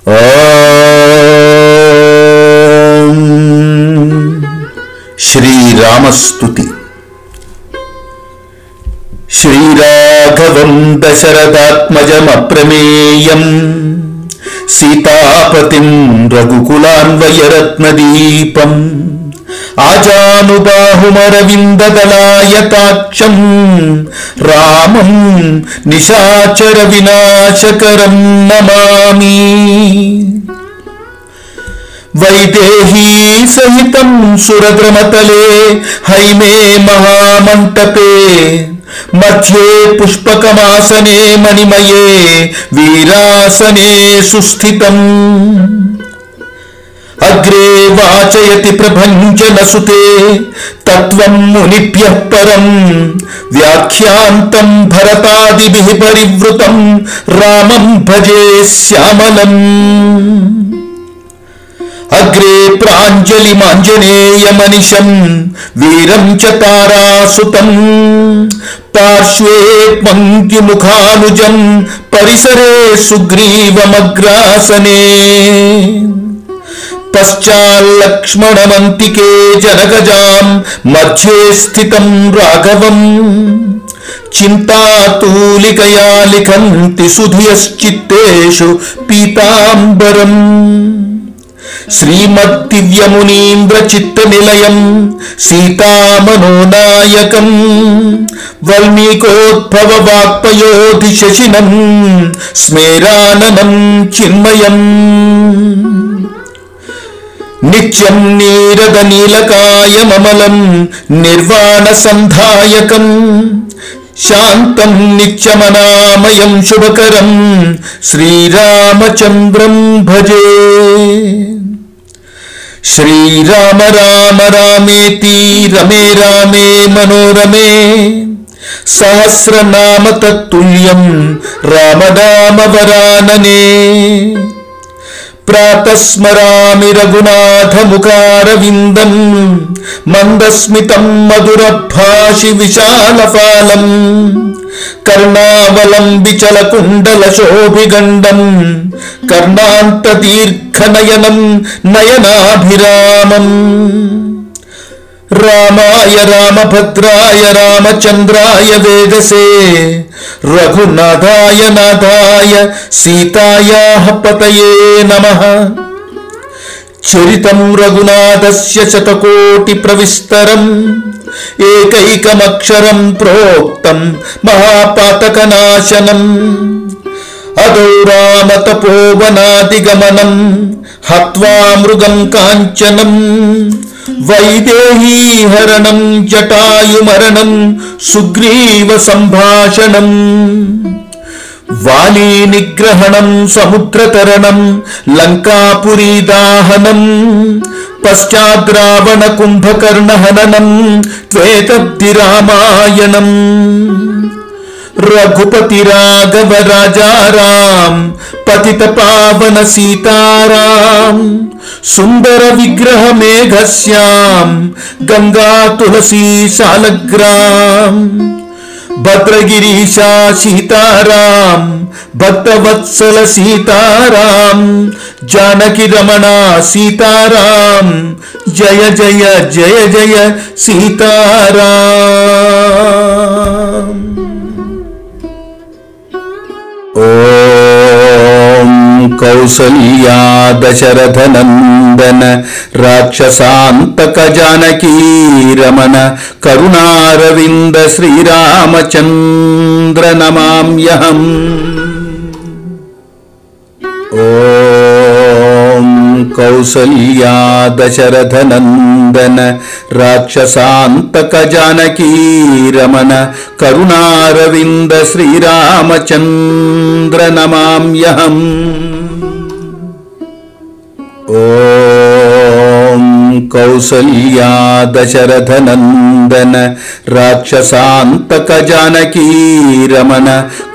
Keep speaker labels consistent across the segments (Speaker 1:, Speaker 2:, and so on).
Speaker 1: ఓం శ్రీరామస్తుతి. శ్రీరాఘవం దశరథాత్మజమప్రమేయం సీతాపతిం రఘుకులాన్వయరత్నదీపం ఆజానుబాహుమరవిందదలాయతాక్షం రామం నిశాచర వినాశకరం నమామి. వైదేహీ సహితం సురద్రమతలే హైమే మహామంటపే మధ్యే పుష్పకమాసనే మణిమయే వీరాసనే సుస్థితం. అగ్రే వాచయతి ప్రభంజనసుతే తత్వం మునిభ్యః పరం వ్యాఖ్యాంతం భరతాదిభిః పరివృతం రామం భజే శ్యామలం. అగ్రే ప్రాంజలిమాంజనేయమనిశం వీరం చ తారాసుతం పార్శ్వే పంక్తిముఖానుజం పరిసరే సుగ్రీవమగ్రాసనే. పశ్చాల్లక్ష్మణమంతికే జనగజాం మధ్యే స్థితం రాఘవం చింతాతూలికయా లిఖంతి సుధియశ్చిత్తేషు పీతాంబరం. శ్రీమద్దివ్యమునీంద్రచిత్తనిలయం సీతామనోనాయకం వల్మీకోద్భవవాక్పయోధి శశినం స్మేరాననం చిన్మయం. నిత్యం నీరద నీలకాయమమలం నిర్వాణసంధాయకం శాంతం నిత్యమనామయం శుభకరం శ్రీరామచంద్రం భజే. శ్రీరామ రామ రామేతి రమే రామే మనోరమే సహస్రనామ తత్తుల్యం రామనామ వరాననే. ప్రాతస్మరామి రఘునాథముఖారవిందం మందస్మితం మధురభాషి విశాలఫాలం కర్ణావలంబిచలకుండలశోభిగండం కర్ణాంతదీర్ఘనయనం నయనాభిరామం. రామాయ రామభద్రాయ రామచంద్రాయ వేదసే రఘునాథాయ నాథాయ సీతాయాః పతయే నమః. చరితం రఘునాథస్య శతకోటి ప్రవిస్తరం ఏకైకమక్షరం ప్రోక్తం మహాపాతకనాశనం. అదో రామ తపోవనాదిగమనం హత్వా మృగం కాంచనం వైదేహీ హరణం జటాయుమరణం సుగ్రీవ సంభాషణం. వాలీ నిగ్రహణం సముద్రతరణం లంకాపురీ దాహనం పశ్చాద్రావణ కుంభకర్ణహననం త్వేతబ్ది రామాయణం. రఘుపతి రాఘవ రాజారాం పతిత పావన సీతారాం సుందర విగ్రహ మేఘశ్యాం గంగా తులసీ శాలగ్రాం. భద్రగిరీశా సీతారాం భక్తవత్సల సీతారాం జానకి రమణ సీతారాం జయ జయ జయ జయ సీతారాం. ఓం కౌసల్యా దశరథ నందన రాక్షసాంతక జానకీ రమణ కరుణారవింద శ్రీరామచంద్ర నమామ్యహం. ఓం కౌసల్యా దశరథ నందన రాక్షసాంతక జానకీ రమణ కరుణారవింద శ్రీరామచంద్ర నమామ్యహం. ఓం కౌసల్యా దశరథ నందన రాక్షసాంతక జానకీ రమణ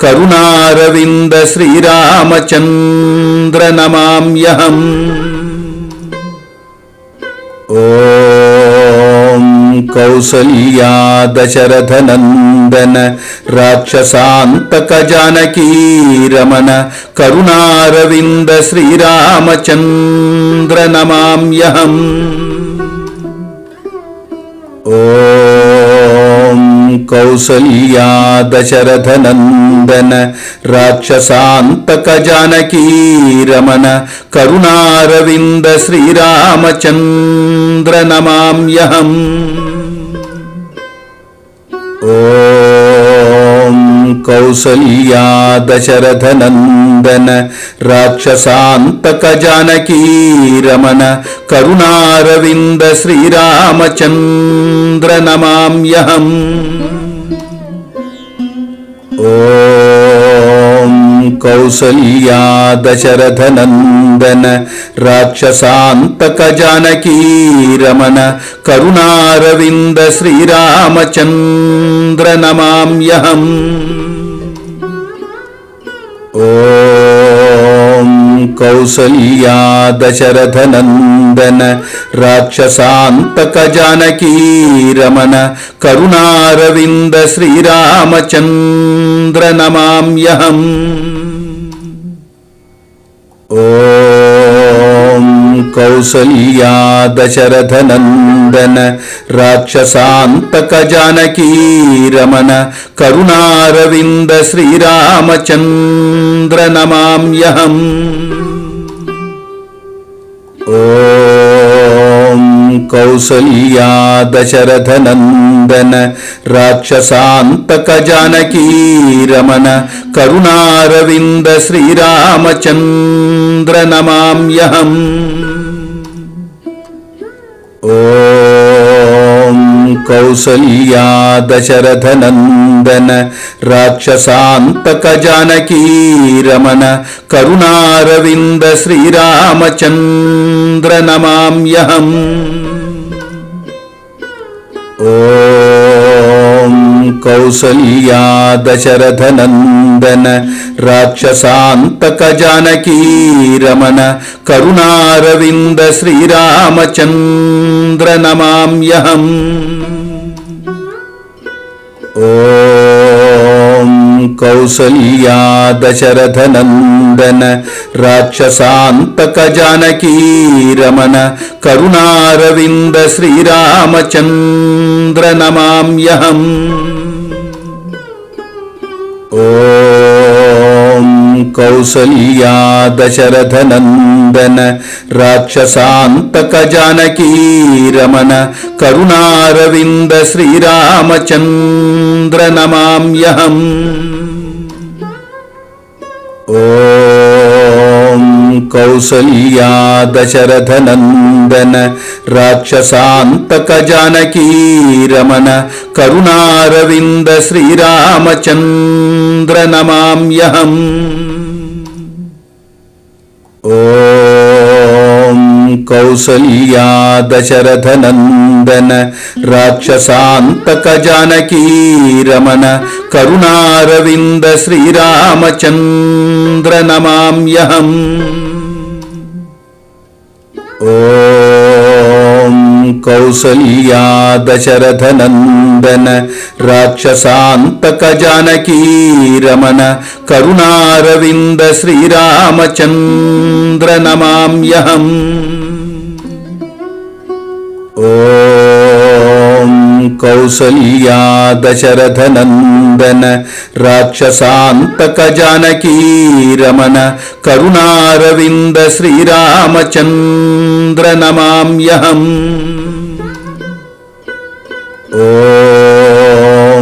Speaker 1: కరుణారవింద శ్రీరామచంద్ర నమామ్యహం. ఓం కౌసల్యా దశరథనందన రాక్షసాంతక జానకీ రమణ కరుణారవింద శ్రీరామచంద్ర నమామ్యహం. ఓం కౌసల్యా దశరథనందన రాక్షసాంతక జానకీ రమణ కరుణారవింద శ్రీరామచంద్ర నమామ్యహం. ఓం కౌసల్యా దశరథనందన రాక్షసాంతక జానకీ రమణ కరుణారవింద శ్రీరామచంద్ర నమామ్యహం. ఓం కౌసల్యా దశరథనందన రాక్షసాంతక జానకీ రమణ కరుణారవింద శ్రీరామచంద్ర నమామ్యహం. ఓం కౌసల్యా దశరథనందన రాక్షసాంతక జానకీ రమణ కరుణారవింద శ్రీరామచంద్ర నమామ్యహం. ఓం కౌసల్యా దశరథనందన రాక్షసాంతక జానకీ రమణ కరుణారవింద శ్రీరామచంద్ర నమామ్యహం. ఓం కౌసల్యా దశరథనందన రాక్షసాంతక జానకీ రమణ కరుణారవింద శ్రీరామచంద్ర నమామ్యహం. ఓం కౌసల్యా దశరథనందన రాక్షసాంతక జానకీ రమణ కరుణారవింద శ్రీరామచంద్ర నమామ్యహం. ఓం కౌసల్యా దశరథనందన రాక్షసాంతక జానకీ రమణ కరుణారవింద శ్రీరామచంద్ర నమామ్యహం. ఓం కౌసల్యా దశరథనందన రాక్షసాంతక జానకీ రమణ కరుణారవింద శ్రీరామచంద్ర నమామ్యహం. ఓం కౌసల్యా దశరథనందన రాక్షసాంతక జానకీ రమణ కరుణారవింద శ్రీరామచంద్ర నమామ్యహం. ఓం కౌసల్యా దశరథనందన రాక్షసాంతక జానకీ రమణ కరుణారవింద శ్రీరామచంద్ర నమామ్యహం. ఓం కౌసల్యా దశరథనందన రాక్షసాంతక జానకీ రమణ కరుణారవింద శ్రీరామచంద్ర నమామ్యహం. ఓం కౌసల్యా దశరథనందన రాక్షసాంతక జానకీ రమణ కరుణారవింద శ్రీరామచంద్ర నమామ్యహం. ఓం కౌసల్యా దశరథనందన రాక్షసాంతక జానకీ రమణ కరుణారవింద శ్రీరామచంద్ర నమామ్యహం. ఓం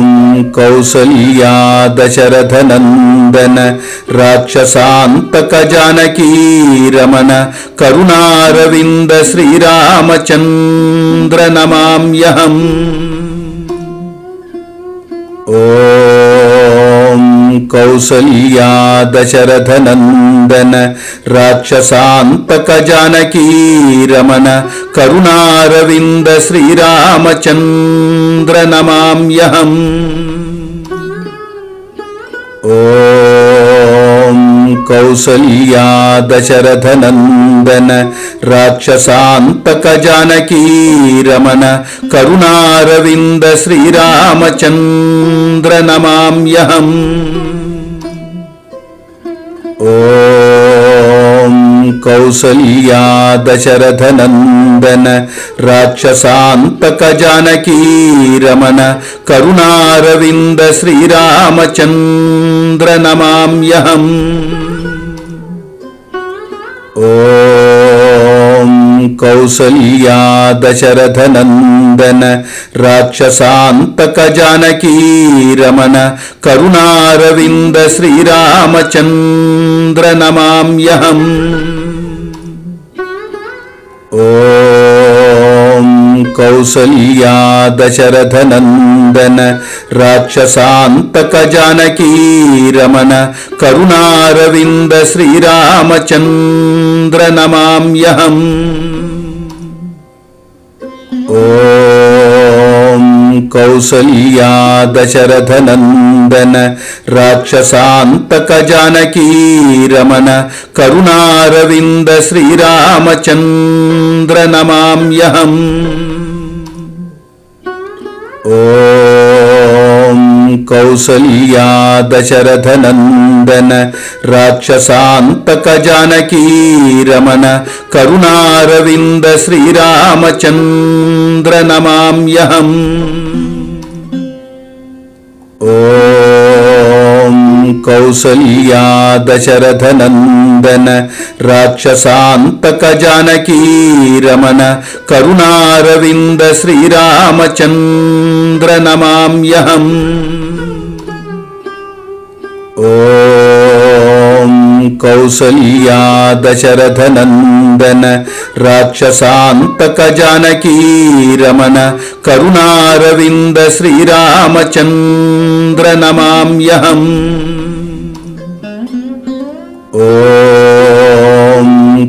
Speaker 1: కౌసల్యా దశరథనందన రాక్షసాంతక జానకీ రమణ కరుణారవింద శ్రీరామచంద్ర నమామ్యహం. ఓం కౌసల్యా దశరథనందన రాక్షసాంతక జానకీ రమణ కరుణారవింద శ్రీరామచంద్ర నమామ్యహం. ఓం కౌసల్యా దశరథనందన రాక్షసాంతక జానకీ రమణ కరుణారవింద శ్రీరామచంద్ర నమామ్యహం. ఓం కౌసల్యా దశరథనందన రాక్షసాంతక జానకీ రమణ కరుణారవింద శ్రీరామచంద్ర నమామ్యహం. ఓం కౌసల్యా దశరథనందన రాక్షసాంతక జానకీ రమణ కరుణారవింద శ్రీరామచంద్ర నమామ్యహం. ఓం కౌసల్యా దశరథనందన రాక్షసాంతక జానకీ రమణ కరుణారవింద శ్రీరామచంద్ర నమామ్యహం. ఓం కౌసల్యా దశరథనందన రాక్షసాంతక జానకీ రమణ కరుణారవింద శ్రీరామచంద్ర నమామ్యహం. ఓం కౌసల్యా దశరథనందన రాక్షసాంతక జానకీ రమణ కరుణారవింద శ్రీరామచంద్ర నమామ్యహం. ఓం కౌసల్యా దశరథనందన రాక్షసాంతక జానకీ రమణ కరుణారవింద శ్రీరామచంద్ర నమామ్యహం. ఓం కౌసల్యా దశరథనందన రాక్షసాంతక జానకీ రమణ కరుణారవింద శ్రీరామచంద్ర నమామ్యహం. ఓం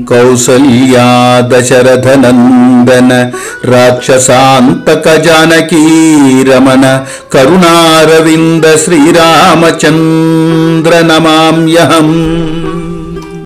Speaker 1: కౌసల్యా దశరథనందన రాక్షసాంతక జానకీ రమణ కరుణారవింద శ్రీరామచంద్ర నమామ్యహం.